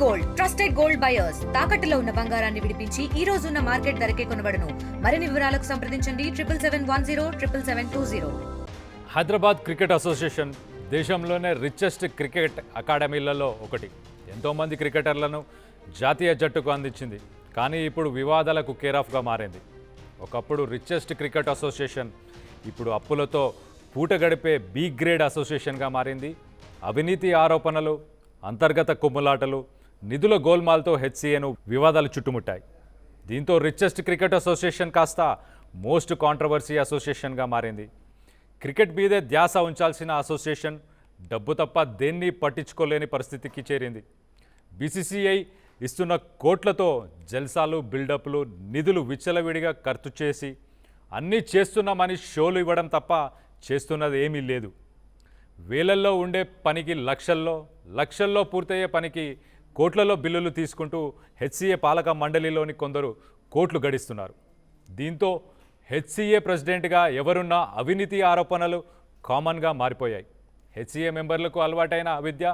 Gold trusted gold buyers తాకట్టులో ఉన్న బంగారాన్ని విడిపించి ఈ రోజు ఉన్న మార్కెట్ ధరకే కొనబడును. మరిన్ని వివరాలకు సంప్రదించండి 7771077720. హైదరాబాద్ క్రికెట్ అసోసియేషన్ దేశంలోనే రిచెస్ట్ క్రికెట్ అకాడమీలలో ఒకటి. ఎంతోమంది క్రికెటర్లను జాతీయ జట్టుకు అందించింది. కానీ ఇప్పుడు వివాదాలకు కేరాఫ్గా మారింది. ఒకప్పుడు రిచెస్ట్ క్రికెట్ అసోసియేషన్ ఇప్పుడు అప్పులతో పూట గడిపే బి గ్రేడ్ అసోసియేషన్గా మారింది. అవినీతి ఆరోపణలు, అంతర్గత కుమ్ములాటలు, నిధుల గోల్మాల్తో హెచ్సిఏను వివాదాలు చుట్టుముట్టాయి. దీంతో రిచెస్ట్ క్రికెట్ అసోసియేషన్ కాస్త మోస్ట్ కాంట్రవర్సీ అసోసియేషన్గా మారింది. క్రికెట్ మీదే ధ్యాస ఉంచాల్సిన అసోసియేషన్ డబ్బు తప్ప దేన్ని పట్టించుకోలేని పరిస్థితికి చేరింది. బీసీసీఐ ఇస్తున్న కోట్లతో జల్సాలు, బిల్డప్లు, నిధులు విచ్చలవిడిగా ఖర్చు చేసి అన్నీ చేస్తున్నామని షోలు ఇవ్వడం తప్ప చేస్తున్నది ఏమీ లేదు. వేలల్లో ఉండే పనికి లక్షల్లో పూర్తయ్యే పనికి కోట్లలో బిల్లులు తీసుకుంటూ హెచ్సిఏ పాలక మండలిలోని కొందరు కోట్లు గడిస్తున్నారు. దీంతో హెచ్సిఏ ప్రెసిడెంట్గా ఎవరున్నా అవినీతి ఆరోపణలు కామన్గా మారిపోయాయి. హెచ్సిఏ మెంబర్లకు అలవాటైన అవిద్య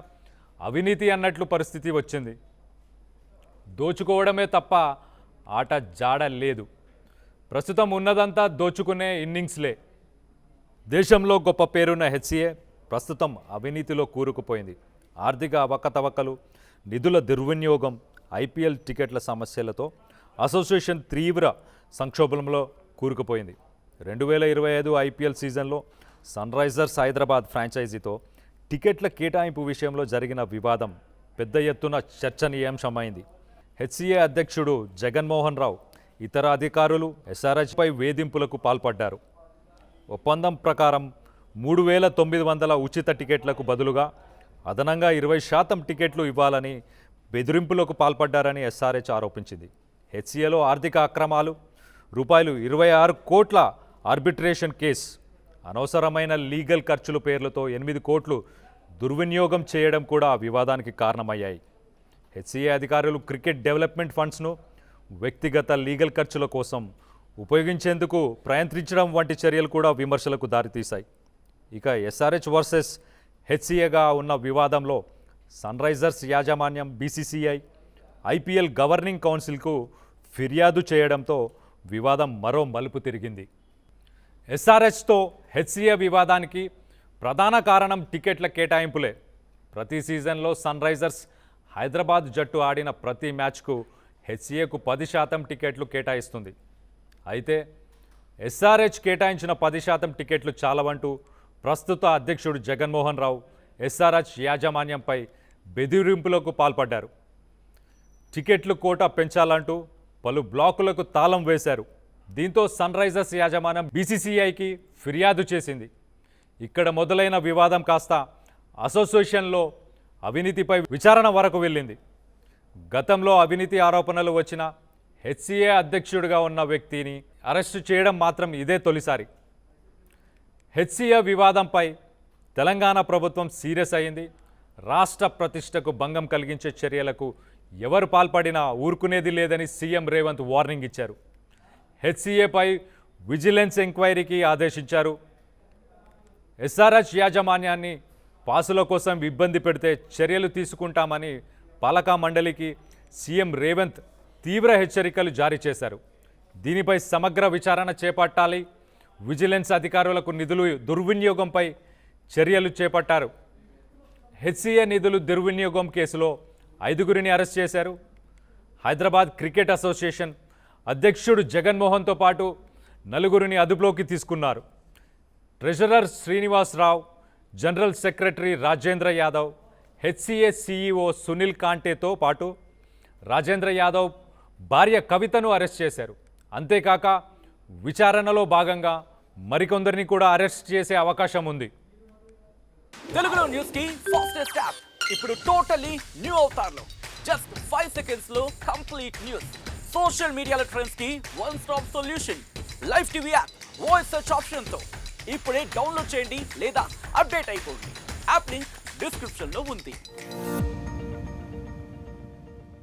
అవినీతి అన్నట్లు పరిస్థితి వచ్చింది. దోచుకోవడమే తప్ప ఆట జాడ లేదు. ప్రస్తుతం ఉన్నదంతా దోచుకునే ఇన్నింగ్స్లే. దేశంలో గొప్ప పేరున్న హెచ్సిఏ ప్రస్తుతం అవినీతిలో కూరుకుపోయింది. ఆర్థిక అవకతవకలు, నిధుల దుర్వినియోగం, ఐపీఎల్ టికెట్ల సమస్యలతో అసోసియేషన్ తీవ్ర సంక్షోభంలో కూరుకుపోయింది. 2025 ఐపీఎల్ సీజన్లో సన్ రైజర్స్ హైదరాబాద్ ఫ్రాంచైజీతో టికెట్ల కేటాయింపు విషయంలో జరిగిన వివాదం పెద్ద ఎత్తున చర్చనీయాంశమైంది. హెచ్సిఏ అధ్యక్షుడు జగన్మోహన్ రావు, ఇతర అధికారులు ఎస్ఆర్హెచ్పై వేధింపులకు పాల్పడ్డారు. ఒప్పందం ప్రకారం 3,900 ఉచిత టికెట్లకు బదులుగా అదనంగా 20% టికెట్లు ఇవ్వాలని బెదిరింపులకు పాల్పడ్డారని ఎస్ఆర్హెచ్ ఆరోపించింది. హెచ్సిఏలో ఆర్థిక అక్రమాలు, రూపాయలు 26 కోట్ల ఆర్బిట్రేషన్ కేసు, అనవసరమైన లీగల్ ఖర్చుల పేర్లతో 8 కోట్లు దుర్వినియోగం చేయడం కూడా వివాదానికి కారణమయ్యాయి. హెచ్సిఏ అధికారులు క్రికెట్ డెవలప్మెంట్ ఫండ్స్ను వ్యక్తిగత లీగల్ ఖర్చుల కోసం ఉపయోగించేందుకు ప్రయత్నించడం వంటి చర్యలు కూడా విమర్శలకు దారితీశాయి. ఇక ఎస్ఆర్హెచ్ వర్సెస్ హెచ్సిఏగా ఉన్న వివాదంలో సన్ రైజర్స్ యాజమాన్యం బీసీసీఐ, ఐపీఎల్ గవర్నింగ్ కౌన్సిల్కు ఫిర్యాదు చేయడంతో వివాదం మరో మలుపు తిరిగింది. ఎస్ఆర్హెచ్తో హెచ్సిఏ వివాదానికి ప్రధాన కారణం టికెట్ల కేటాయింపులే. ప్రతి సీజన్లో సన్ రైజర్స్ హైదరాబాద్ జట్టు ఆడిన ప్రతి మ్యాచ్కు హెచ్సిఏకు 10% టికెట్లు కేటాయిస్తుంది. అయితే ఎస్ఆర్హెచ్ కేటాయించిన 10% టికెట్లు చాలవంటూ ప్రస్తుత అధ్యక్షుడు జగన్మోహన్ రావు ఎస్ఆర్హెచ్ యాజమాన్యంపై బెదిరింపులకు పాల్పడ్డారు. టికెట్లు కోటా పెంచాలంటూ పలు బ్లాకులకు తాళం వేశారు. దీంతో సన్ రైజర్స్ యాజమాన్యం బీసీసీఐకి ఫిర్యాదు చేసింది. ఇక్కడ మొదలైన వివాదం కాస్త అసోసియేషన్లో అవినీతిపై విచారణ వరకు వెళ్ళింది. గతంలో అవినీతి ఆరోపణలు వచ్చిన హెచ్సిఏ అధ్యక్షుడిగా ఉన్న వ్యక్తిని అరెస్టు చేయడం మాత్రం ఇదే తొలిసారి. హెచ్సిఏ వివాదంపై తెలంగాణ ప్రభుత్వం సీరియస్ అయింది. రాష్ట్ర ప్రతిష్టకు భంగం కలిగించే చర్యలకు ఎవరు పాల్పడినా ఊరుకునేది లేదని సీఎం రేవంత్ వార్నింగ్ ఇచ్చారు. హెచ్సిఏపై విజిలెన్స్ ఎంక్వైరీకి ఆదేశించారు. ఎస్ఆర్హెచ్ యాజమాన్యాన్ని పాసుల కోసం ఇబ్బంది పెడితే చర్యలు తీసుకుంటామని పాలకా మండలికి సీఎం రేవంత్ తీవ్ర హెచ్చరికలు జారీ చేశారు. దీనిపై సమగ్ర విచారణ చేపట్టాలి. విజిలెన్స్ అధికారులకు నిధులు దుర్వినియోగంపై చర్యలు చేపట్టారు. హెచ్సిఏ నిధులు దుర్వినియోగం కేసులో 5గురిని అరెస్ట్ చేశారు. హైదరాబాద్ క్రికెట్ అసోసియేషన్ అధ్యక్షుడు జగన్మోహన్తో పాటు 4గురిని అదుపులోకి తీసుకున్నారు. Treasurer Srinivasarao, general secretary Rajendra Yadav, HCA CEO Sunil కాంటేతో పాటు రాజేంద్ర యాదవ్ భార్య కవితను అరెస్ట్ చేశారు. అంతేకాక విచారణలో భాగంగా మరికొందరిని కూడా అరెస్ట్ చేసే అవకాశం ఉంది. తెలుగులో న్యూస్ కి ఫాస్టెస్ట్ యాప్ ఇప్పుడు టోటల్లీ న్యూ అవతార్లో జస్ట్ 5 సెకండ్స్ లో కంప్లీట్ న్యూస్. సోషల్ మీడియాలో ట్రెండ్స్ కి one stop solution. Live TV app voice search option తో ఇప్పుడే డౌన్లోడ్ చేయండి లేదా అప్డేట్ అయిపోండి. యాప్ లింక్ డిస్క్రిప్షన్ లో ఉంది.